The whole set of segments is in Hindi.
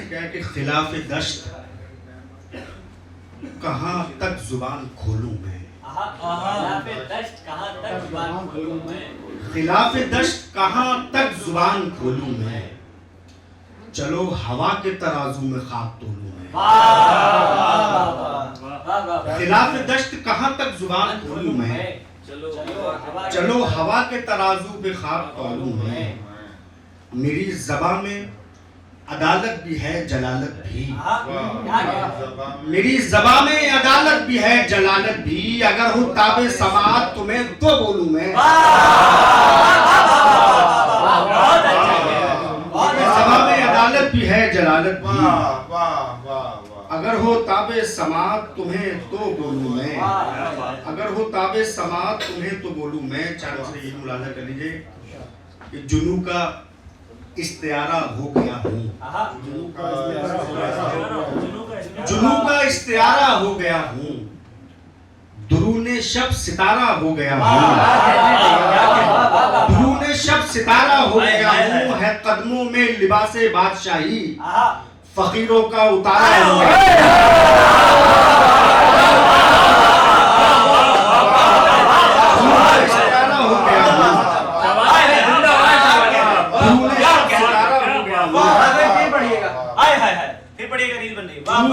क्या है कि खिलाफ दश्त कहाँ तक जुबान खोलूं मैं, खिलाफ दश्त कहाँ तक जुबान खोलूं मैं, चलो हवा के तराजू में खाक तोलूं मैं। खिलाफ दश्त कहाँ तक जुबान खोलूं मैं, चलो हवा के तराजू पे खाक तोलूं मैं। मेरी ज़बां में अदालत भी है जलालत भी, मेरी ज़बां में अदालत भी है जलालत भी, अगर हो ताबे समात तुम्हें तो बोलूं मैं। ज़बां में अदालत भी है जलालत भी, अगर हो ताबे समात तुम्हें तो बोलूं मैं, अगर हो ताबे समात तुम्हें तो बोलूं मैं। चारों से ये मुलाजा कर लीजिए कि जुनू का इस्तियारा हो गया हूँ, जुनू का इस्तियारा हो गया हूँ, दुरूने शब सितारा हो गया हूँ, दुरूने शब सितारा हो गया हूँ, है कदमों में लिबासे बादशाही, फकीरों का उतारा हो गया।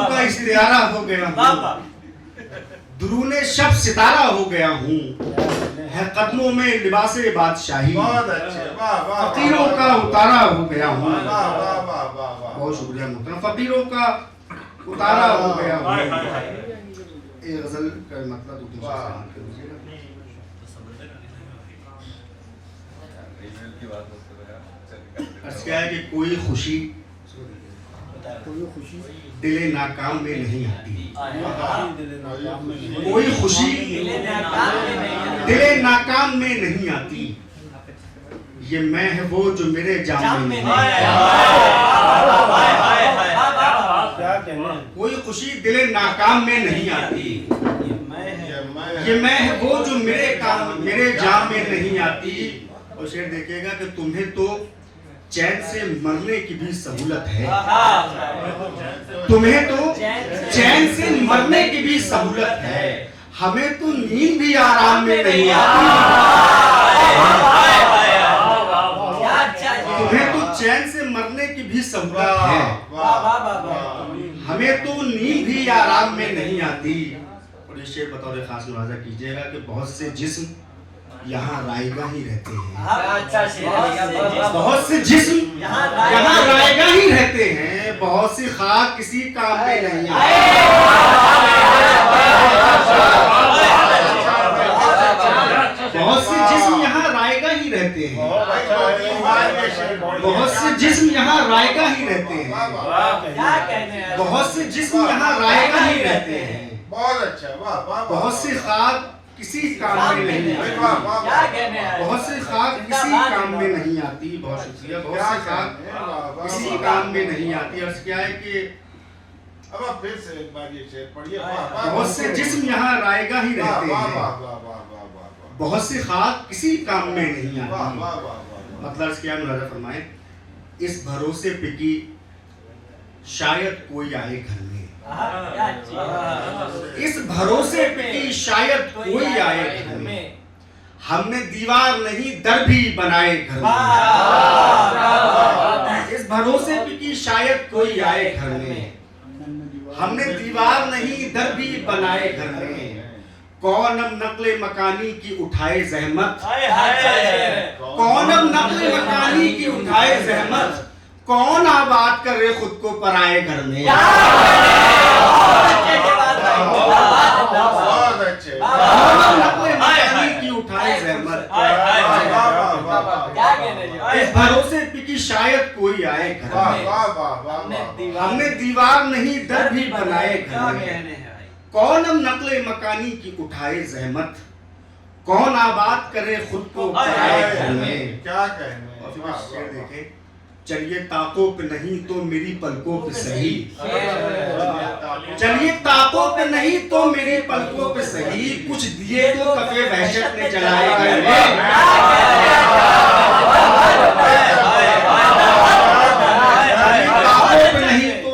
का इस्तियारा हो गया हूँ, दुरूने शब सितारा हो गया हूँ, है कदमों में लिबासे बादशाही, फकीरों का उतारा हो गया हूँ। बहुत शुक्रिया मोहतरम। फकीरों का उतारा हो गया हूँ। ये गजल का मतलब क्या है कि कोई खुशी दिले नाकाम में नहीं आती, कोई खुशी दिले नाकाम में नहीं आती, ये मैं है वो जो मेरे जाम में नहीं आती। कोई खुशी दिले नाकाम में नहीं आती, ये मैं है वो जो मेरे जाम में नहीं आती। और शेर देखिएगा कि तुम्हें तो चैन से मरने की भी सहूलत है, तुम्हें तो चैन से मरने की भी सहूलत है, हमें तो नींद भी आराम में नहीं आती। तुम्हें तो चैन से मरने की भी सहूलत है, हमें तो नींद भी आराम में नहीं आती। और ये शेर बतौर खास नवाजा कीजिएगा कि बहुत से जिस्म यहाँ रायगा ही रहते हैं, बहुत से जिस्म यहाँ रायगा ही रहते हैं, बहुत सी खाक किसी काम में नहीं आती। बहुत से जिस्म यहाँ रायगा ही रहते हैं, बहुत से जिस्म यहाँ रायगा ही रहते हैं, बहुत से जिस्म यहाँ रायगा ही रहते हैं, बहुत सी खाक किसी काम में नहीं आती, बहुत से खाक किसी काम में नहीं आती। बहुत शुक्रिया। बहुत से खाक किसी काम में नहीं आती। अर्ज क्या है कि अब आप फिर से एक बार ये शेर पढ़िए। बहुत से जिस्म यहाँ रायगा ही रहते हैं, बहुत से खाक किसी काम में नहीं आती। मतलब क्या मुलाजा फरमाए, इस भरोसे पे कि शायद कोई आए घर में, इस भरोसे पे कि शायद कोई आए घर में, हमने दीवार नहीं दर भी बनाए घर में। इस भरोसे पे कि शायद कोई आए घर में, हमने दीवार नहीं दर भी बनाए घर में। कौन अब नकले मकानी की उठाए जहमत, कौन अब नकले मकानी की उठाए जहमत, कौन आबाद कर रहे खुद को पराए घर में। नकले मकानी की उठाए जहमत, इस भरोसे पे कि शायद कोई आए घर में, हमने दीवार नहीं दर भी बनाए घर में। कौन अब नकले मकानी की उठाए जहमत, कौन आबाद करे खुद को पराए घर में। क्या कहने। शेर देखें, चलिए ताकों पे नहीं तो मेरी पलकों पे सही, चलिए ताकों पे नहीं तो मेरी पलकों पे सही, कुछ दिए तो कफे वहशत ने जलाए घर में। ताकों पे नहीं तो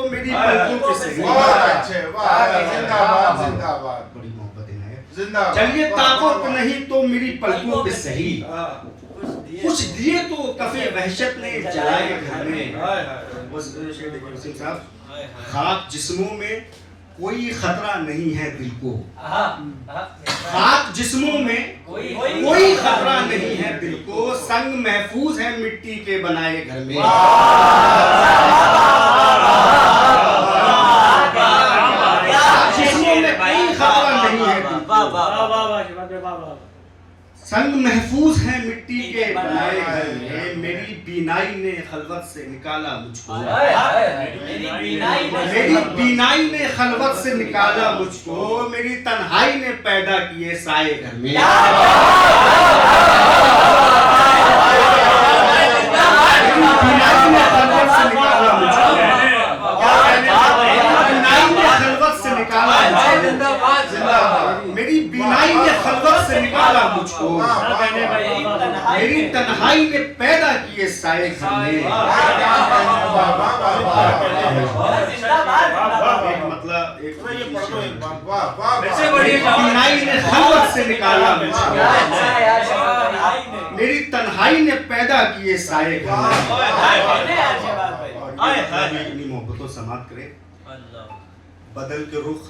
सही, कुछ दिए तो कफे वहशत ने जलाए घर में। बस शेर देखिए वसीम साहब, खाक जिस्मों में कोई खतरा नहीं है दिल को, खाक जिस्मों में कोई खतरा नहीं है दिल को, संग महफूज है मिट्टी के बनाए घर में। जिस्मों में कोई खतरा नहीं है दिल को, संग महफूज है मिट्टी के बनाए घर में। मेरी बीनाई ने खलवत से निकाला मुझको, मेरी बीनाई ने खलवत से निकाला मुझको, मेरी तन्हाई ने पैदा किए साए घर में। बीनाई ने खलवत से निकाला मुझको, मेरी बीनाई ने खलवत से निकाला मुझको, मेरी तन्हाई ने पैदा किए साए घर में। मतलब बीनाई ने खलवत से निकाला मुझको, मेरी तन्हाई ने पैदा किए साए घर में। अपनी मोहब्बतों समाप्त करे, बदल के रुख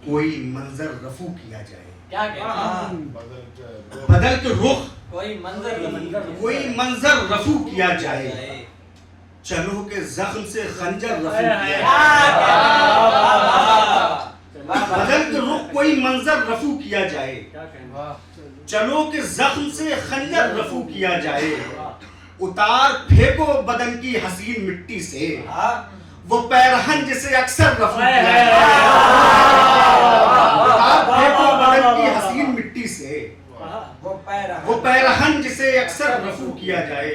कोई मंजर रफू किया जाए, क्या बदल के रुख कोई मंजर रफू किया जाए, चलो के जख्म से खंजर रफू किया जाए। बदल के रुख कोई मंजर रफू किया जाए, चलो के जख्म से खंजर रफू किया जाए। उतार फेंको बदन की हसीन मिट्टी से, वो पैरहन जिसे अक्सर रफू किया जाए। उतार फेंको बदन की हसीन मिट्टी से, वो पैरहन जिसे अक्सर रफू किया जाए।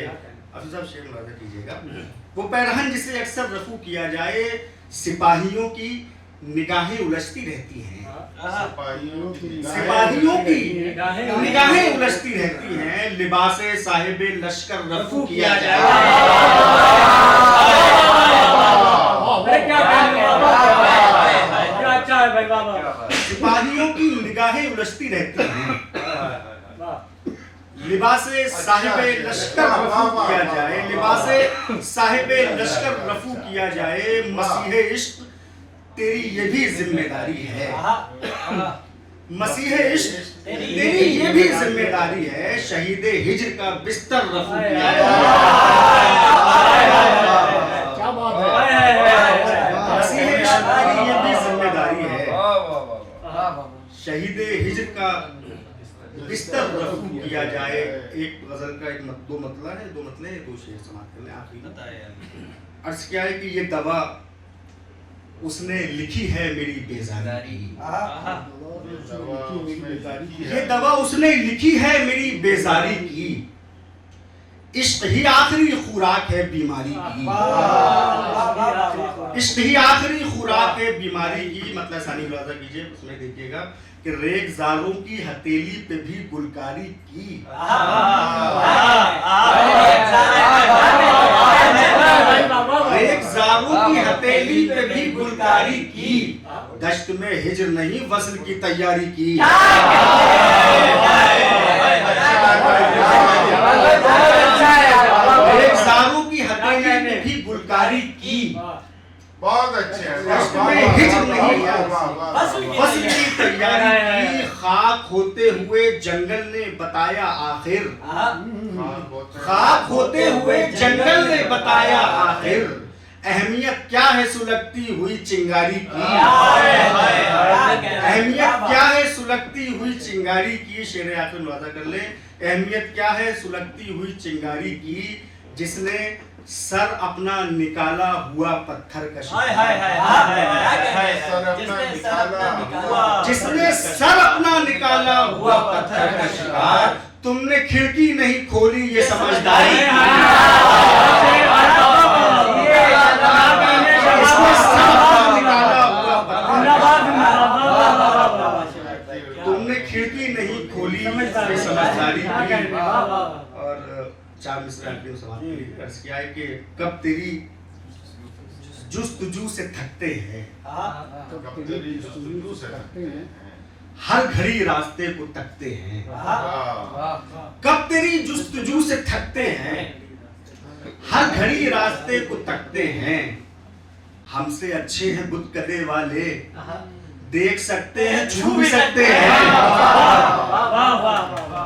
अफसर साहब शेर मुलाजा कीजिएगा। वो पैरहन जिसे अक्सर रफू किया जाए, सिपाहियों की निगाहें उलझती रहती हैं, सिपाहियों की निगाहें उलझती रहती हैं, लिबासे साहिबे लश्कर रफू किया जाए। सिपाहियों की निगाहें उलझती रहती हैं, लिबासे साहिबे लश्कर रफू किया जाए, लिबासे साहिबे लश्कर रफू किया जाए। मसीहे इश्क तेरी ये भी जिम्मेदारी है, मसीहे इश्क तेरी ये भी जिम्मेदारी है, शहीदे हिज्र का बिस्तर रफू किया जाए। मसीहे इश्क तेरी ये भी जिम्मेदारी है, शहीदे हिज्र का बिस्तर रफू किया जाए। एक गजल का दो मतला है, दो मतले हैं, दो शेर समाप्त कर लें। आखिरी अर्ज क्या है कि ये दवा उसने लिखी है मेरी बेजारी की, ये दवा उसने लिखी है मेरी बेजारी की, इश्क ही आखिरी खुराक है बीमारी की, इश्क ही आखिरी खुराक है बीमारी की। मतलब सानी मुलाजा कीजिए, उसमें देखिएगा कि रेगजारों की हथेली पे भी गुलकारी की, रेगजारों की हथेली पे भी गुलकारी की, दश्त में हिज्र नहीं वस्ल की तैयारी की। रेगजारों की हथेली पे भी गुलकारी की, बहुत अच्छे हैं, वस्ल की तैयारी की। खाक होते हुए जंगल ने बताया आखिर, खाक होते हुए जंगल ने बताया आखिर, अहमियत क्या है सुलगती हुई चिंगारी की, अहमियत क्या है सुलगती हुई चिंगारी की। शेर आखिर मुलाजा कर ले। अहमियत क्या है सुलगती हुई चिंगारी की, जिसने सर अपना निकाला हुआ पत्थर का शिकार, जिसने सर अपना निकाला हुआ पत्थर का शिकार। तुमने खिड़की नहीं खोली ये समझदारी, जिसने सर अपना निकाला हुआ पत्थर, तुमने खिड़की नहीं खोली ये समझदारी की। और चार मिसरा समाप्त अर्ज किया है कि कब तेरी जुस्तजू से थकते हैं, हर घड़ी रास्ते को तकते हैं, वाह कब तेरी जुस्तजू से थकते हैं, हर घड़ी रास्ते को तकते हैं। हमसे अच्छे हैं बुतकदे वाले, देख सकते हैं छू भी सकते हैं। वाह वाह वाह वाह